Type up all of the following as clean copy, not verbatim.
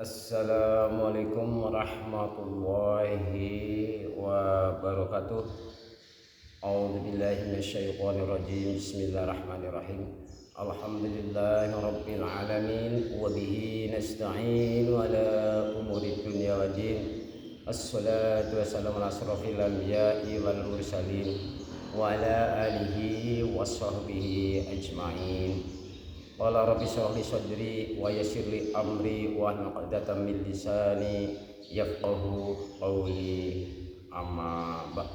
Assalamualaikum warahmatullahi wabarakatuh. A'udzubillahi minasyaitonirrajim. Bismillahirrahmanirrahim. Alhamdulillahirabbil alamin wa bihi nasta'in ala umurid dunya waddin. Assalatu wassalamu ala asrofil anbiya'i wal mursalin wa ala alihi washabbihi ajma'in. Qala rabbi shrah li sadri wa yassir li amri wa hlul 'uqdatam min lisani yafqahu qawli. Amma ba'd.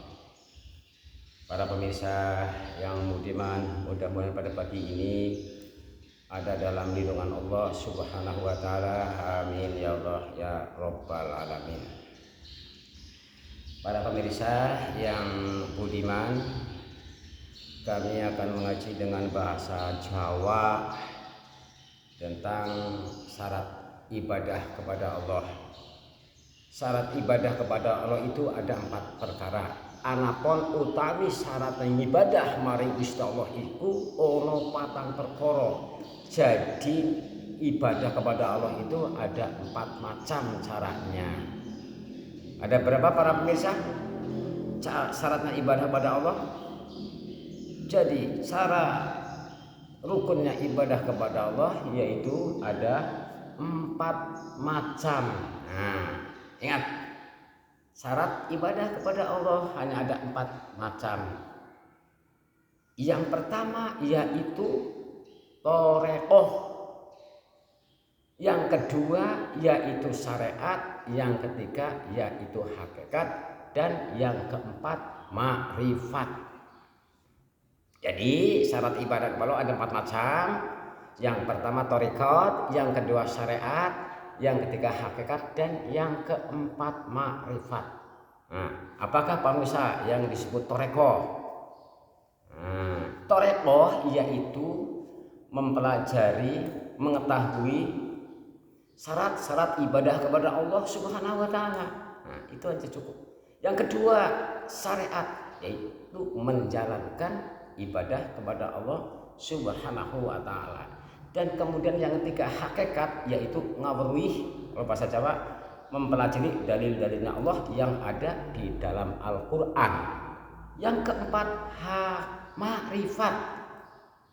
Para pemirsa yang budiman, mudah-mudahan pada pagi ini ada dalam lindungan Allah Subhanahu wa taala. Amin ya Allah ya rabbal alamin. Para pemirsa yang budiman, kami akan mengaji dengan bahasa Jawa tentang syarat ibadah kepada Allah. Syarat ibadah kepada Allah itu ada 4 perkara. Anapun utawi syarat ibadah maring Gusti Allah iku ana 4 perkara. Jadi ibadah kepada Allah itu ada 4 macam caranya. Ada berapa para pemirsa syaratnya ibadah kepada Allah? Jadi cara rukunnya ibadah kepada Allah yaitu ada 4 macam. Nah, ingat, syarat ibadah kepada Allah hanya ada 4 macam. Yang pertama yaitu torekoh, yang kedua yaitu syariat, yang ketiga yaitu hakikat, dan yang keempat makrifat. Jadi syarat ibadah kepada Allah ada 4 macam. Yang pertama torikot, yang kedua syariat, yang ketiga hakikat, dan yang keempat makrifat. Nah, apakah pemirsa yang disebut torekoh? Torekoh yaitu mempelajari, mengetahui syarat-syarat ibadah kepada Allah Subhanahu wa taala. Nah, itu aja cukup. Yang kedua syariat, yaitu menjalankan ibadah kepada Allah Subhanahu wa taala. Dan kemudian yang ketiga hakikat, yaitu ngaweruh, kalau bahasa Jawa, mempelajari dalil-dalilnya Allah yang ada di dalam Al-Qur'an. Yang keempat makrifat.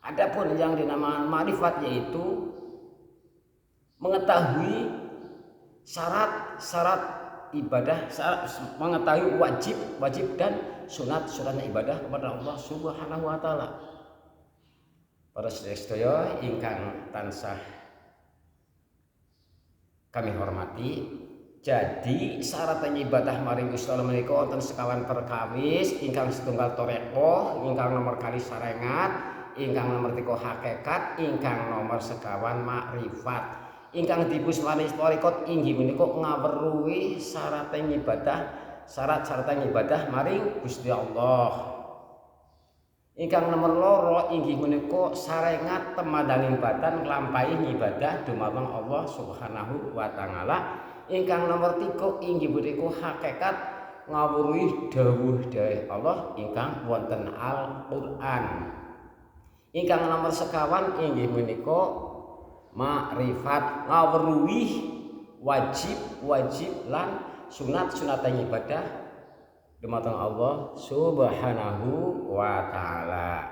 Adapun yang dinamakan makrifat yaitu mengetahui syarat-syarat ibadah, mengetahui wajib dan sunat-sunatnya ibadah kepada Allah Subhanahu wa taala. Para sedherek ingkang tansah kami hormati, jadi syarat ibadah maring Gusti Allah menika wonten sekawan perkawis. Ingkang setunggal torekoh, ingkang nomor kali sarengat, ingkang nomor 3 hakikat, ingkang nomor sekawan makrifat. Ingkang dipus manis torekot inggih menika ngaweruhi syarat ibadah, syarat-syarat ibadah maring Gusti Allah. Ingkang nomor 2 inggih menika sarengat temadanging badan nglampahi ibadah dumateng Allah Subhanahu wa taala. Ingkang nomor 3 inggih menika hakikat ngawuruhi dawuh-dawuh Allah ingkang wonten Al-Qur'an. Ingkang nomor sekawan inggih menika makrifat, ngawuruhi wajib lan sunat-sunat ibadah dumateng Allah Subhanahu wa taala.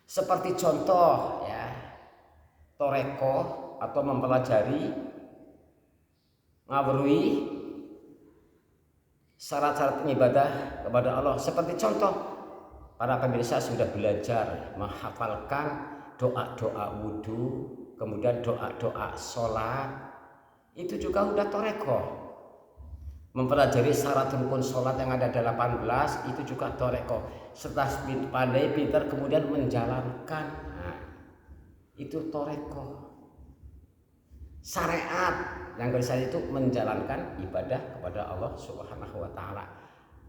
Seperti contoh ya, torekoh atau mempelajari, ngawruhi syarat-syarat ibadah kepada Allah. Seperti contoh, para pemirsa sudah belajar menghafalkan doa-doa wudhu, kemudian doa-doa sholat, itu juga sudah torekoh. Mempelajari syarat rukun sholat yang ada 18 itu juga torekoh. Setelah pandai pintar kemudian menjalankan, nah, itu torekoh. Syariat yang kedua itu menjalankan ibadah kepada Allah Subhanahu wa taala.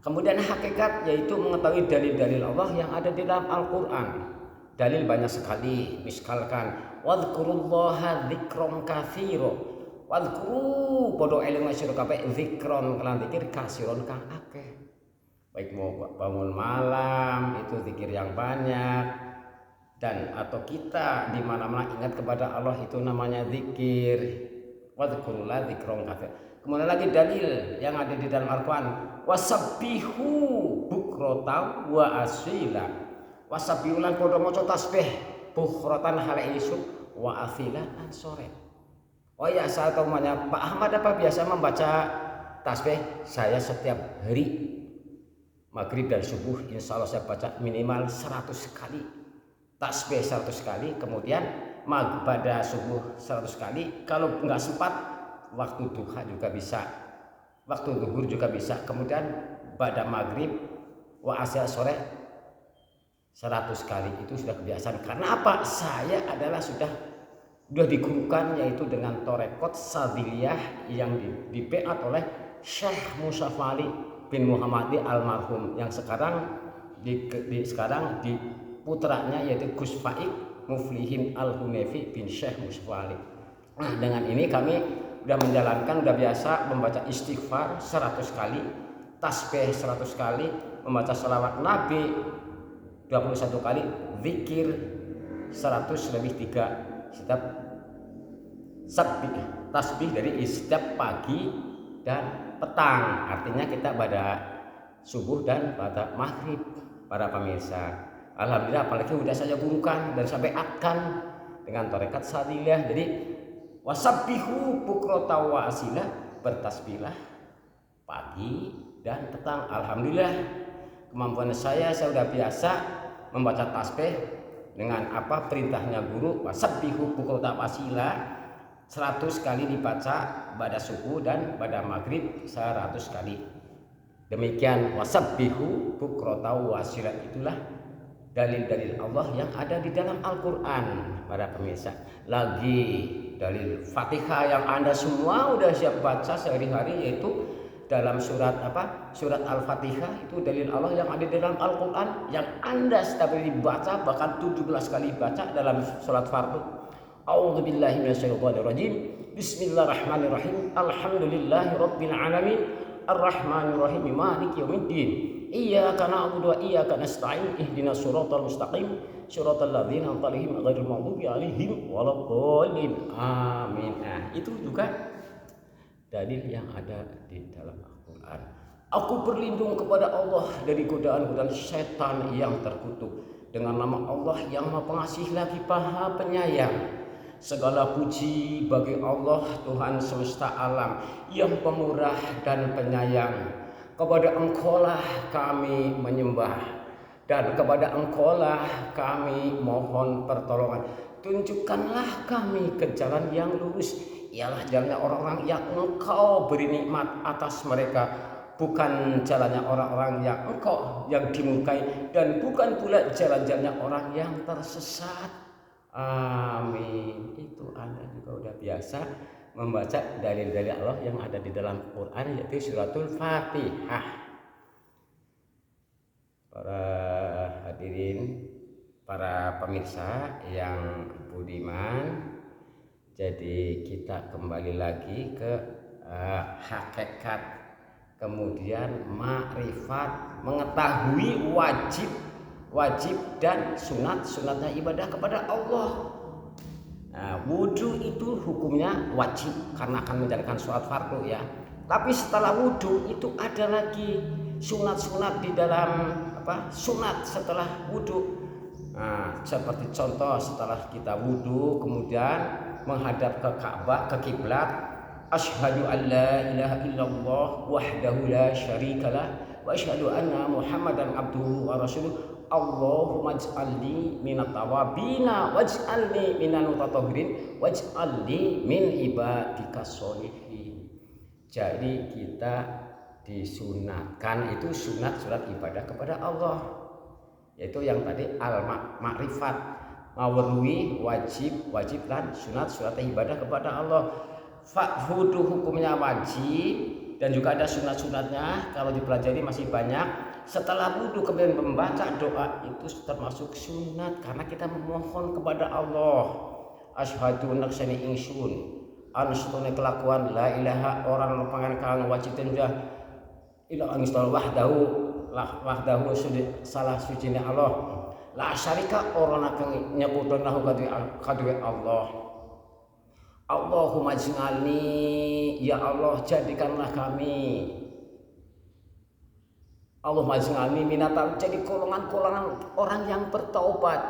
Kemudian hakikat yaitu mengetahui dalil-dalil Allah yang ada di dalam Al-Qur'an. Dalil banyak sekali, misalkan wadhkurullaha dzikron katsira. Wadhkuru padha eling sira kabeh zikron kelan zikir kasiron kang akeh. Baik mau bangun malam itu zikir yang banyak, dan atau kita di mana-mana ingat kepada Allah itu namanya zikir. wadhkurullah dzikron katsir. Kemudian lagi dalil yang ada di dalam Al-Qur'an, wasabbihu bukratan wa asila. Wasabbihu lan padha maca tasbih bukratan hale isuk wa asila lan sore. Oh ya, saya tahu Pak Ahmad apa biasa membaca tasbih? Saya setiap hari maghrib dan subuh insya Allah saya baca minimal 100 kali tasbih 100 kali, kemudian pada subuh 100 kali, kalau nggak sempat waktu duha juga bisa, waktu zuhur juga bisa, kemudian pada maghrib wa asya sore 100 kali. Itu sudah kebiasaan. Karena apa? Saya adalah sudah digurukan yaitu dengan torekot sadiliyah yang dibeat oleh Syekh Musyafali bin Muhammadi almarhum, yang sekarang sekarang di putranya yaitu Gus Faik Muflihin Al-Hunefi bin Syekh Musyafali. Nah, dengan ini kami sudah menjalankan, sudah biasa membaca istighfar 100 kali, tasbih 100 kali, membaca salawat Nabi 21 kali, zikir 100 lebih 3 setiap tasbih dari setiap pagi dan petang. Artinya kita pada subuh dan pada maghrib, para pemirsa. Alhamdulillah, apalagi sudah saya gurukan dan sampai akan dengan tarekat sadiliyah. Jadi wasabbihu bukratan wa asila, bertasbihlah pagi dan petang. Alhamdulillah, kemampuan saya sudah biasa membaca tasbih dengan apa perintahnya guru, wasabbihu bukratan wa asila 100 kali dibaca pada subuh dan pada maghrib 100 kali. Demikian wasabbihu bukratan wa asila, itulah dalil-dalil Allah yang ada di dalam Al-Quran, para pemirsa. Lagi dalil Fatihah yang Anda semua udah siap baca sehari-hari, yaitu dalam surat apa? Surat Al-Fatihah, itu dalil Allah yang ada di dalam Al-Quran yang Anda setiap hari dibaca, bahkan 17 kali baca dalam sholat fardu. A'udzubillahi minasyaitonirrajim. Bismillahirrahmanirrahim. Alhamdulillahirabbil alamin. Ar-Rahmanirrahim. Maliki yaumiddin. Iyyaka na'budu wa iyyaka nasta'in. Ihdinas siratal mustaqim. Siratal ladzina an'amta 'alaihim ghairil maghdubi 'alaihim waladdallin. Amin. Nah, itu juga dalil yang ada di dalam Al-Quran. Aku berlindung kepada Allah dari godaan-godaan setan yang terkutuk, dengan nama Allah yang Maha Pengasih lagi Maha Penyayang. Segala puji bagi Allah Tuhan semesta alam yang pemurah dan penyayang. Kepada Engkaulah kami menyembah dan kepada Engkaulah kami mohon pertolongan. Tunjukkanlah kami ke jalan yang lurus, ialah jalannya orang-orang yang Engkau beri nikmat atas mereka, bukan jalannya orang-orang yang Engkau yang dimurkai, dan bukan pula jalan-jalannya orang yang tersesat. Amin. Itu Anda juga udah biasa membaca dalil-dalil Allah yang ada di dalam Quran, yaitu suratul Fatihah. Para hadirin, para pemirsa yang budiman, jadi kita kembali lagi ke hakikat, kemudian makrifat, mengetahui wajib dan sunatnya ibadah kepada Allah. Nah, wudhu itu hukumnya wajib karena akan menjalankan sholat fardu ya. Tapi setelah wudhu itu ada lagi sunat di dalam sunat setelah wudhu. Nah, seperti contoh, setelah kita wudhu kemudian menghadap ke Ka'bah, ke kiblat, asyhadu an la ilaha illallah wahdahu la syarikalah wa asyhadu anna Muhammadan abduhu wa rasuluh. Allahumma ij'alni minat tawabina waj'alni minan mutatahhirin waj'alni min ibadika sholihin. Jadi kita disunatkan itu sunat ibadah kepada Allah, yaitu yang tadi al-makrifat, mawarwi, wajib dan sunat ibadah kepada Allah. Wudhu hukumnya wajib dan juga ada sunatnya, kalau dipelajari masih banyak. Setelah wudhu kemudian membaca doa itu termasuk sunat karena kita memohon kepada Allah. Asyhadu naksani ingsun anstune kelakuan la ilaha orang pangan kang wajib dan sudah ila angstal wahdahu salah suci Allah la syarika orang kang nyebutna kaduwe Allah Allahumma ij'alni, ya Allah jadikanlah kami, Allahumma ij'alni minatal, jadi golongan-golongan orang yang bertaubat.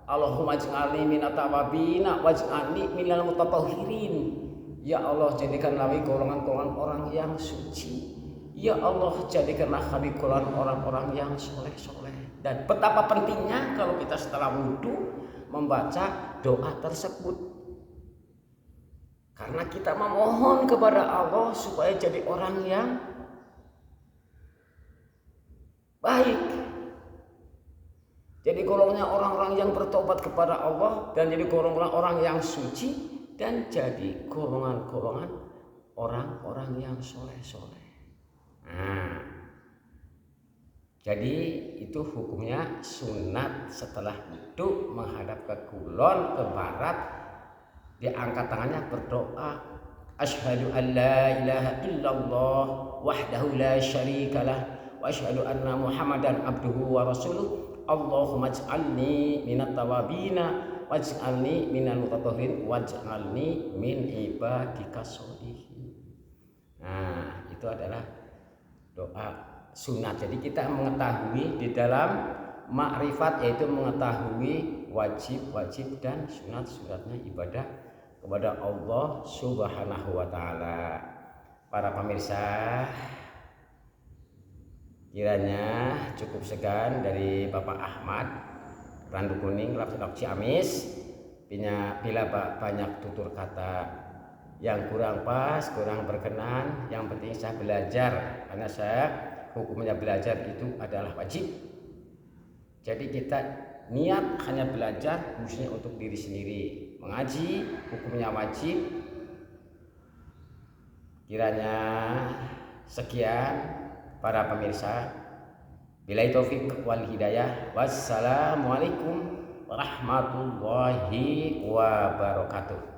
Allahumma ij'alni minatawabina waj'alni minal mutatahhirin. Ya Allah jadikanlah kami golongan-golongan orang yang suci. Ya Allah jadikanlah kami golongan orang-orang yang soleh-soleh. Dan betapa pentingnya kalau kita setelah wudhu membaca doa tersebut. Karena kita memohon kepada Allah supaya jadi orang yang baik. Jadi golongannya orang-orang yang bertobat kepada Allah dan jadi golongan orang yang suci dan jadi golongan-golongan orang-orang yang soleh-soleh. Nah, jadi itu hukumnya sunat setelah itu menghadap ke kulon, ke barat, diangkat tangannya berdoa, asyhadu an la ilaha illallah wahdahu la syarikalah wa asyhadu anna muhammadan abduhu wa rasuluh. Allahumma ij'alni minat tawabina waj'alni minal mutatahhirin waj'alni min ibadika sholihin. Nah, itu adalah doa sunat. Jadi kita mengetahui di dalam makrifat, yaitu mengetahui wajib-wajib dan sunat-sunatnya ibadah kepada Allah Subhanahu wa taala. Para pemirsa, kiranya cukup sekian dari Bapak Ahmad, Randu Kuning, Lok Ciamis. Bila banyak tutur kata yang kurang pas, kurang berkenan, yang penting saya belajar, karena saya hukumnya belajar itu adalah wajib. Jadi kita niat hanya belajar khususnya untuk diri sendiri. Mengaji hukumnya wajib. Kiranya sekian para pemirsa. Billahi taufik wal hidayah. Wassalamualaikum warahmatullahi wabarakatuh.